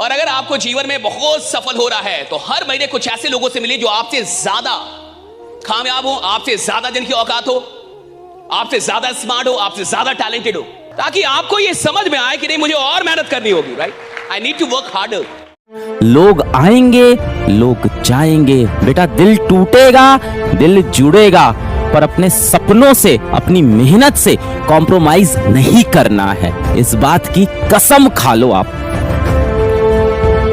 और अगर आपको जीवन में बहुत सफल हो रहा है तो हर महीने कुछ ऐसे लोगों से मिलिए जो आपसे ज्यादा कामयाब हो, आपसे ज्यादा जिनकी औकात हो, आपसे ज्यादा स्मार्ट हो, आपसे ज्यादा टैलेंटेड हो, ताकि आपको यह समझ में आए कि नहीं मुझे और मेहनत करनी होगी। Right, I need to work harder. लोग आएंगे, लोग जाएंगे, बेटा दिल टूटेगा, दिल जुड़ेगा, पर अपने सपनों से, अपनी मेहनत से कॉम्प्रोमाइज नहीं करना है। इस बात की कसम खा लो आप।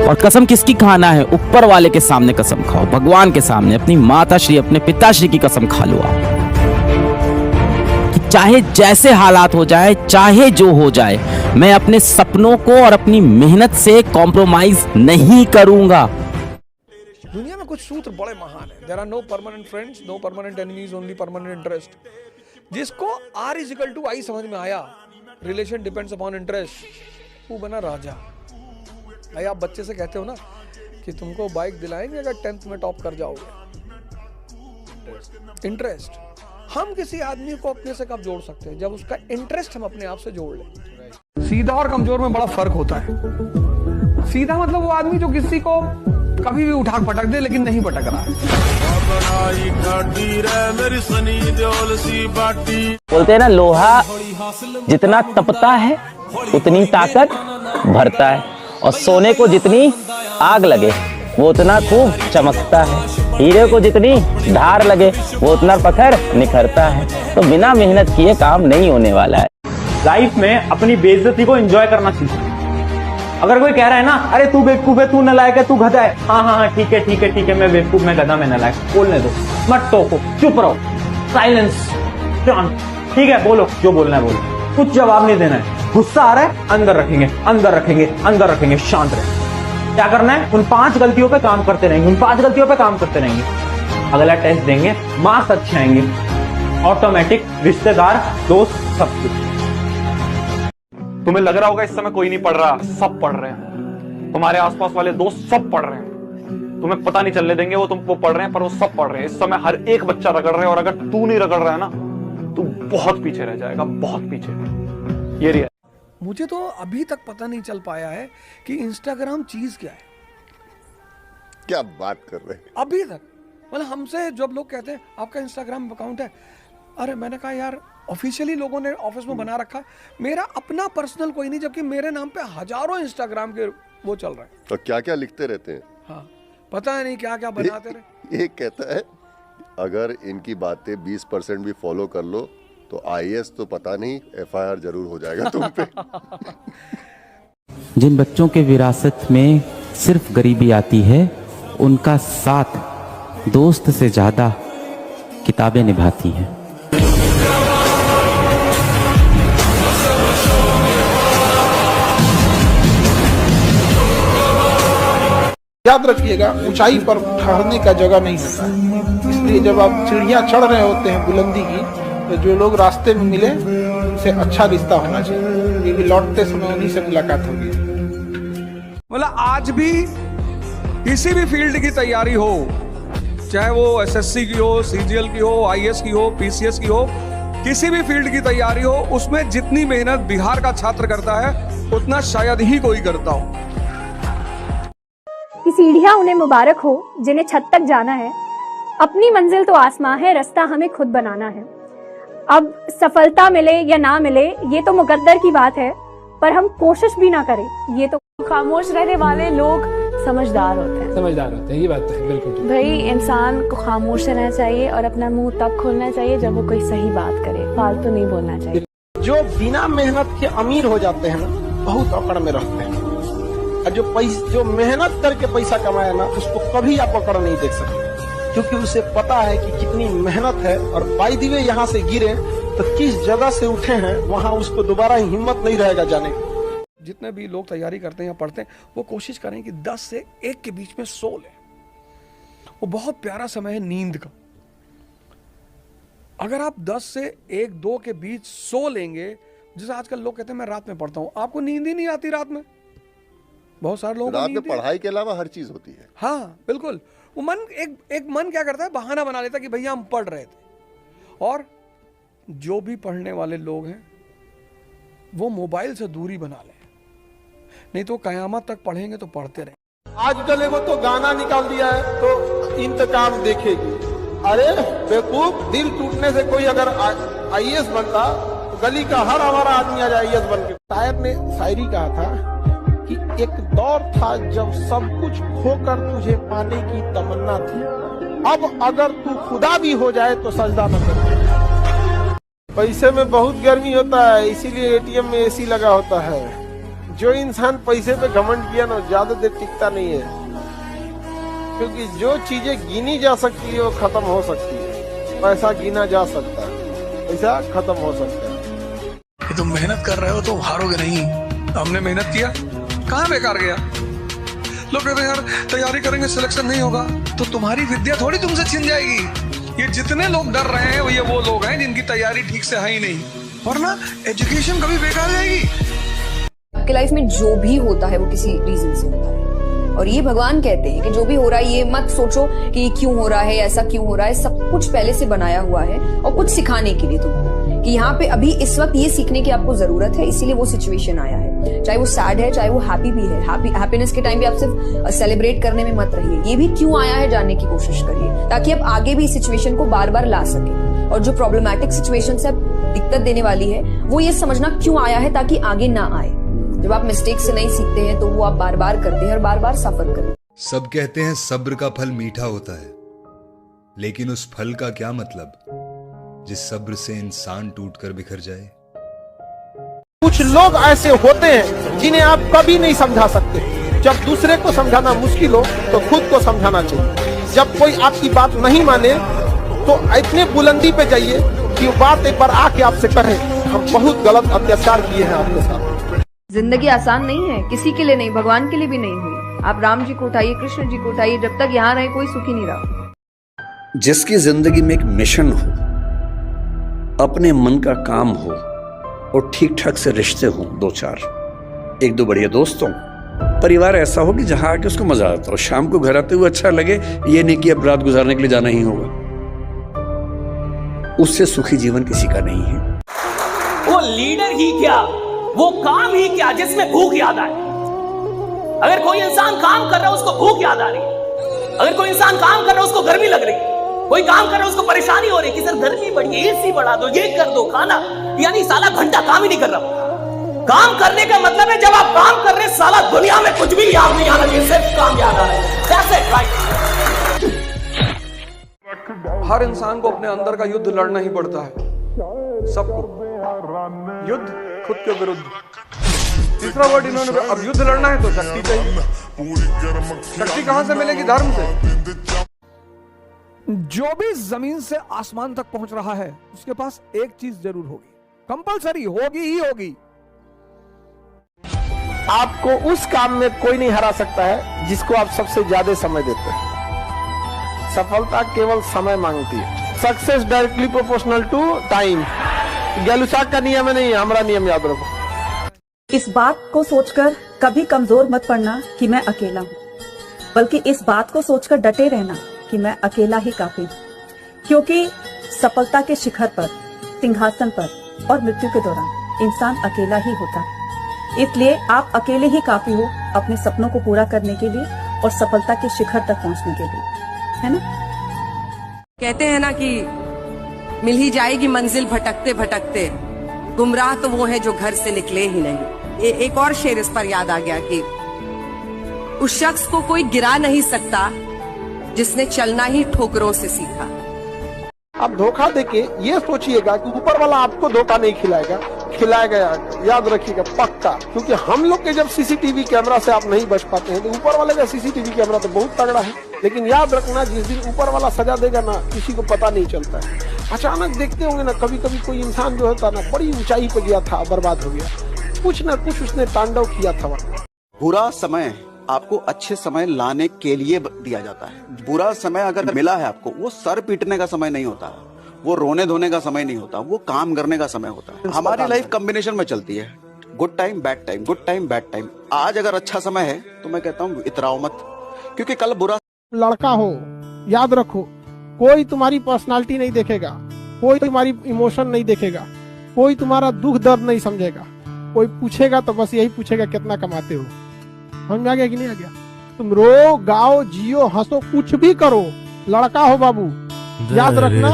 और कसम किसकी खाना है? ऊपर वाले के सामने कसम खाओ, भगवान के सामने, अपनी माता श्री, अपने पिताश्री की कसम खा लो आप कि चाहे जैसे हालात हो जाए, चाहे जो हो जाए, मैं अपने सपनों को और अपनी मेहनत से कॉम्प्रोमाइज नहीं करूंगा। दुनिया में कुछ सूत्र बड़े महान है। There are no permanent friends, no permanent enemies, only permanent interest. जिसको R=I समझ में आया, रिलेशन डिपेंड्स अपॉन इंटरेस्ट, वो बना राजा। भाई आप बच्चे से कहते हो ना कि तुमको बाइक दिलाएंगे अगर 10th में टॉप कर जाओगे, इंटरेस्ट। हम किसी आदमी को अपने से कब जोड़ सकते हैं? जब उसका इंटरेस्ट हम अपने आप से जोड़ लें। सीधा और कमजोर में बड़ा फर्क होता है। सीधा मतलब वो आदमी जो किसी को कभी भी उठा पटक दे लेकिन नहीं पटक रहा है। बोलते हैं ना, लोहा जितना तपता है उतनी ताकत भरता है, और सोने को जितनी आग लगे वो उतना खूब चमकता है, हीरे को जितनी धार लगे वो उतना प्रखर निखरता है। तो बिना मेहनत किए काम नहीं होने वाला है। लाइफ में अपनी बेइज्जती को एंजॉय करना सीखो। अगर कोई कह रहा है ना, अरे तू बेवकूफ है, तू नालायक है, तू गधा है, हाँ ठीक है, मैं बेवकूफ, मैं गधा, मैं नालायक, बोलने दो, मत टोको, चुप रहो, साइलेंस, शांत। ठीक है, बोलो जो बोलना है बोलो, कुछ जवाब नहीं देना है। गुस्सा आ रहा है, अंदर रखेंगे, शांत रहे। क्या करना है? उन 5 गलतियों पे काम करते रहेंगे, अगला टेस्ट देंगे, मार्क्स अच्छे आएंगे, ऑटोमेटिक रिश्तेदार, दोस्त, सब कुछ। तुम्हें लग रहा होगा इस समय कोई नहीं पढ़ रहा, सब पढ़ रहे हैं। तुम्हारे आसपास वाले दोस्त सब पढ़ रहे हैं, तुम्हें पता नहीं चलने देंगे वो तुमको पढ़ रहे हैं, पर वो सब पढ़ रहे हैं। इस समय हर एक बच्चा रगड़ रहा है, और अगर तू नहीं रगड़ रहा है ना, तू बहुत पीछे रह जाएगा, बहुत पीछे। ये रिया, मुझे तो अभी तक पता नहीं चल पाया है कि इंस्टाग्राम चीज क्या है। क्या बात कर रहे हैं? अभी तक मतलब हमसे जब लोग कहते हैं आपका इंस्टाग्राम अकाउंट है, अरे मैंने कहा यार ऑफिशियली लोगों ने ऑफिस में बना रखा है, मेरा अपना पर्सनल कोई नहीं, जबकि मेरे नाम पे हजारों इंस्टाग्राम के वो चल रहे हैं। तो क्या क्या लिखते रहते हैं? हाँ, पता है नहीं क्या क्या बनाते रहे। एक कहता है अगर इनकी बातें 20% भी फॉलो कर लो तो IAS तो पता नहीं, FIR जरूर हो जाएगा तुम पे। जिन बच्चों के विरासत में सिर्फ गरीबी आती है, उनका साथ दोस्त से ज्यादा किताबें निभाती हैं। याद रखिएगा, ऊंचाई पर ठहरने का जगह नहीं होता है। इसलिए जब आप सीढ़ियां चढ़ रहे होते हैं बुलंदी की, तो जो लोग रास्ते में मिले उनसे अच्छा रिश्ता होना चाहिए, क्योंकि लौटते समय उन्हीं से मुलाकात होगी। मतलब आज भी किसी भी फील्ड की तैयारी हो, चाहे वो SSC की हो, CGL की हो, IAS की हो, PCS की हो, किसी भी फील्ड की तैयारी हो, उसमें जितनी मेहनत बिहार का छात्र करता है उतना शायद ही कोई करता हो। कि सीढ़ियां उन्हें मुबारक हो जिन्हें छत तक जाना है, अपनी मंजिल तो आसमां है, रास्ता हमें खुद बनाना है। अब सफलता मिले या ना मिले ये तो मुकद्दर की बात है, पर हम कोशिश भी ना करें ये तो। खामोश रहने वाले लोग समझदार होते हैं, ये बात है बिल्कुल। भाई इंसान को खामोश रहना चाहिए और अपना मुंह तब खोलना चाहिए जब वो कोई सही बात करे, फालतू नहीं बोलना चाहिए। जो बिना मेहनत के अमीर हो जाते हैं ना, बहुत अकड़ में रहते हैं। और जो मेहनत करके पैसा कमाया ना, उसको कभी आप अकड़ नहीं देख सकते, क्योंकि उसे पता है कि कितनी मेहनत है। और बाय द वे यहाँ से गिरे तो किस जगह से उठे हैं, वहां उसको दोबारा हिम्मत नहीं रहेगा जाने की। जितने भी लोग तैयारी करते हैं या पढ़ते हैं, वो कोशिश करें कि 10 से 1 के बीच में सो लें। वो बहुत प्यारा समय है नींद का। अगर आप 10 से 1-2 के बीच सो लेंगे, जैसे आजकल लोग कहते हैं मैं रात में पढ़ता हूं, आपको नींद ही नहीं आती रात में। बहुत सारे लोगों को रात में पढ़ाई के अलावा हर चीज होती है। हाँ बिल्कुल। वो मन एक मन क्या करता है, बहाना बना लेता है कि भैया हम पढ़ रहे थे। और जो भी पढ़ने वाले लोग हैं वो मोबाइल से दूरी बना लें। नहीं तो कयामत तक पढ़ेंगे तो पढ़ते रहें। आजकल एगो तो गाना निकाल दिया है तो इंतकाम देखेगी। अरे बेवकूफ, दिल टूटने से कोई अगर आईएएस बनता तो गली का हर हमारा आदमी आज आईएएस बन के। शायर ने शायरी कहा था कि एक दौर था जब सब कुछ खोकर तुझे पाने की तमन्ना थी, अब अगर तू खुदा भी हो जाए तो सजदा न कर। पैसे में बहुत गर्मी होता है, इसीलिए एटीएम में एसी लगा होता है। जो इंसान पैसे पे घमंड किया ना ज्यादा देर टिकता नहीं है, क्योंकि जो चीजें गिनी जा सकती है वो खत्म हो सकती है। पैसा गिना जा सकता है, पैसा खत्म हो सकता है। तुम मेहनत कर रहे हो तो हारोगे नहीं। हमने मेहनत किया, कहाँ बेकार गया। लोग कहते हैं यार तैयारी करेंगे सिलेक्शन नहीं होगा, तो तुम्हारी विद्या थोड़ी तुमसे छिन जाएगी। ये जितने लोग डर रहे हैं ये वो लोग हैं जिनकी तैयारी ठीक से है ही नहीं, वरना एजुकेशन कभी बेकार जाएगी। आपके लाइफ में जो भी होता है वो किसी रीजन से होता है, और ये भगवान कहते हैं कि जो भी हो रहा है ये मत सोचो कि ये क्यों हो रहा है, ऐसा क्यों हो रहा है। सब कुछ पहले से बनाया हुआ है और कुछ सिखाने के लिए तुमको, कि यहाँ पे अभी इस वक्त ये सीखने की आपको जरूरत है, इसीलिए वो सिचुएशन आया है। चाहे वो सैड है चाहे वो हैप्पी भी है, हैप्पीनेस के टाइम भी आप सिर्फ सेलिब्रेट करने में मत रहिए, ये भी क्यों आया है जानने की कोशिश करिए, ताकि आप आगे भी इस सिचुएशन को बार बार ला सके। और जो प्रॉब्लमैटिक सिचुएशन से दिक्कत देने वाली है वो ये समझना क्यों आया है ताकि आगे ना आए। जब आप मिस्टेक से नहीं सीखते हैं तो वो आप बार बार करते हैं और बार बार सफर करते हैं। सब कहते हैं सब्र का फल मीठा होता है, लेकिन उस फल का क्या मतलब जिस सब्र से इंसान टूटकर बिखर जाए। कुछ लोग ऐसे होते हैं जिन्हें आप कभी नहीं समझा सकते। जब दूसरे को समझाना मुश्किल हो तो खुद को समझाना चाहिए। जब कोई आपकी बात नहीं माने तो इतने बुलंदी पे जाइए कि वो बात एक बार आके आपसे कहे हम बहुत गलत अत्याचार किए हैं आपके साथ। जिंदगी आसान नहीं है, किसी के लिए नहीं, भगवान के लिए भी नहीं हुई। आप राम जी को उठाइए, कृष्ण जी को उठाइए, जब तक यहाँ रहे कोई सुखी नहीं रहा। जिसकी जिंदगी में एक मिशन हो, अपने मन का काम हो और ठीक ठाक से रिश्ते हो, दो चार, एक दो बढ़िया दोस्त हो, परिवार ऐसा हो कि जहां आके उसको मजा आता हो, शाम को घर आते हुए अच्छा लगे, ये नहीं कि अब रात गुजारने के लिए जाना ही होगा, उससे सुखी जीवन किसी का नहीं है। वो लीडर ही क्या, वो काम ही क्या जिसमें भूख याद आए। अगर कोई इंसान काम कर रहा है उसको भूख याद आ रही है, अगर कोई इंसान काम कर रहा है उसको गर्मी लग रही है, कोई काम कर रहा है उसको परेशानी हो रही है कि सर गर्मी बढ़ी है, एसी बढ़ा दो, ये कर दो, खाना, यानी साला घंटा काम ही नहीं कर रहा। काम करने का मतलब है जब आप काम कर रहे हैं साला दुनिया में कुछ भी याद नहीं आना चाहिए, सिर्फ काम याद आ रहा है। That's it, right? हर इंसान को अपने अंदर का युद्ध लड़ना ही पड़ता है, सबको युद्ध खुद के विरुद्ध। तीसरा वर्ड इन्होंने, अब युद्ध लड़ना है तो शक्ति चाहिए। शक्ति कहां से मिलेगी? धर्म से। जो भी जमीन से आसमान तक पहुंच रहा है उसके पास एक चीज जरूर होगी, कंपलसरी होगी ही होगी। आपको उस काम में कोई नहीं हरा सकता है जिसको आप सबसे ज्यादा समय देते हैं। सफलता केवल समय मांगती है। Success directly proportional to time. Gay Lussac का नियम नहीं है, हमारा नियम याद रखो। इस बात को सोचकर कभी कमजोर मत पड़ना कि मैं अकेला हूँ, बल्कि इस बात को सोचकर डटे रहना कि मैं अकेला ही काफी हूँ, क्योंकि सफलता के शिखर पर, सिंहासन पर और मृत्यु के दौरान इंसान अकेला ही होता है। इसलिए आप अकेले ही काफी हो अपने सपनों को पूरा करने के लिए और सफलता के शिखर तक पहुँचने के लिए, है ना? कहते हैं ना कि मिल ही जाएगी मंजिल भटकते भटकते, गुमराह तो वो है जो घर से निकले ही नहीं। एक और शेर इस पर याद आ गया कि उस शख्स को कोई गिरा नहीं सकता जिसने चलना ही ठोकरों से सीखा। आप धोखा देके ये सोचिएगा कि ऊपर वाला आपको धोखा नहीं खिलाएगा, याद रखिएगा पक्का। क्योंकि हम लोग के जब सीसीटीवी कैमरा से आप नहीं बच पाते हैं तो ऊपर वाले का सीसीटीवी कैमरा तो बहुत तगड़ा है। लेकिन याद रखना, जिस दिन ऊपर वाला सजा देगा ना, किसी को पता नहीं चलता है। अचानक देखते होंगे ना, कभी कभी कोई इंसान जो होता ना बड़ी ऊंचाई पे गया था, बर्बाद हो गया, कुछ ना कुछ उसने तांडव किया था। बुरा समय आपको अच्छे समय लाने के लिए दिया जाता है। बुरा समय अगर मिला है आपको, वो सर पीटने का समय नहीं होता, वो रोने धोने का समय नहीं होता, वो काम करने का समय होता है। हमारी लाइफ कॉम्बिनेशन में चलती है, good time bad time, good time bad time. आज अगर अच्छा समय है तो मैं कहता हूँ इतराओ मत, क्योंकि कल बुरा। लड़का हो, याद रखो, कोई तुम्हारी पर्सनालिटी नहीं देखेगा, कोई तुम्हारी इमोशन नहीं देखेगा, कोई तुम्हारा दुख दर्द नहीं समझेगा। कोई पूछेगा तो बस यही पूछेगा कितना कमाते हो। समझ में आ गया कि नहीं आ गया? तुम रो, गाओ, जियो, हंसो, कुछ भी करो, लड़का हो बाबू, याद रखना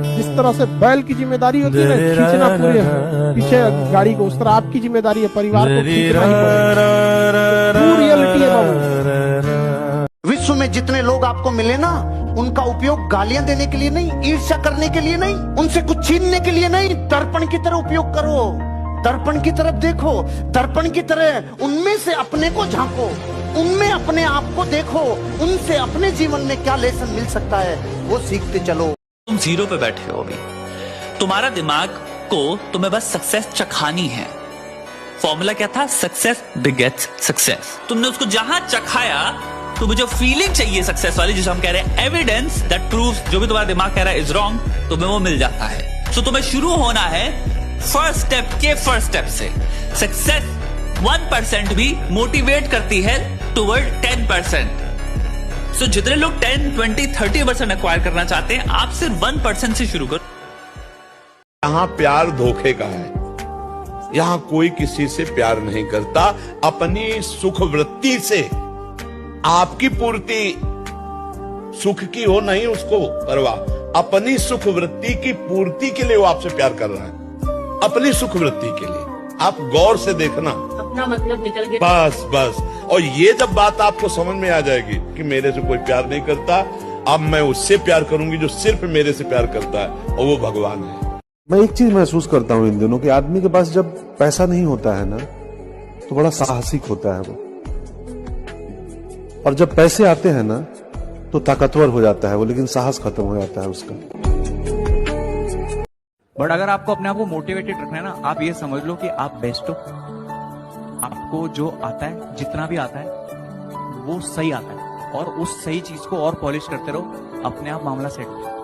जिस तरह से बैल की जिम्मेदारी होती है ना खींचना पूरे पीछे गाड़ी को, उस तरह आपकी जिम्मेदारी है परिवार को खींचना ही पड़ेगा। ट्रू रियलिटी है बाबू। विश्व में जितने लोग आपको मिले ना, उनका उपयोग गालियां देने के लिए नहीं, ईर्ष्या करने के लिए नहीं, उनसे कुछ छीनने के लिए नहीं, दर्पण की तरह उपयोग करो, दर्पण की तरफ देखो, दर्पण की तरह उनमें से अपने को झांको, उनमें अपने आप को देखो, उनसे अपने जीवन में क्या लेसन मिल सकता है वो सीखते चलो। तुम जीरो पे बैठे हो अभी, तुम्हारा दिमाग को तुम्हें बस सक्सेस चखानी है। फॉर्मूला क्या था? Success begets success. तुमने उसको जहां चखाया, तुम्हें जो फीलिंग चाहिए सक्सेस वाली, जिसे हम कह रहे हैं एविडेंस दैट प्रूव्स जो भी तुम्हारा दिमाग कह रहा है इज रॉन्ग, तुम्हें वो मिल जाता है। सो तुम्हें शुरू होना है फर्स्ट स्टेप के फर्स्ट स्टेप से। सक्सेस 1% भी मोटिवेट करती है टुवर्ड 10%। सो जितने लोग 10, 20, 30% एक्वायर करना चाहते हैं, आप सिर्फ 1% से शुरू करो। यहाँ प्यार धोखे का है, यहाँ कोई किसी से प्यार नहीं करता। अपनी सुख वृत्ति से आपकी पूर्ति सुख की हो नहीं उसको परवाह, अपनी सुख वृत्ति की पूर्ति के लिए वो आपसे प्यार कर रहा है, अपनी सुख वृत्ति के लिए। आप गौर से देखना, अपना मतलब निकल गया। बस बस। और ये जब बात आपको समझ में आ जाएगी कि मेरे से कोई प्यार नहीं करता, अब मैं उससे प्यार करूंगी जो सिर्फ मेरे से प्यार करता है, और वो भगवान है। मैं एक चीज महसूस करता हूँ इन दिनों कि आदमी के पास जब पैसा नहीं होता है ना, तो बड़ा साहसिक होता है वो, और जब पैसे आते हैं ना तो ताकतवर हो जाता है वो, लेकिन साहस खत्म हो जाता है उसका। बट अगर आपको अपने आप को मोटिवेटेड रखना है ना, आप ये समझ लो कि आप बेस्ट हो। आपको जो आता है, जितना भी आता है वो सही आता है, और उस सही चीज को और पॉलिश करते रहो, अपने आप मामला सेट हो।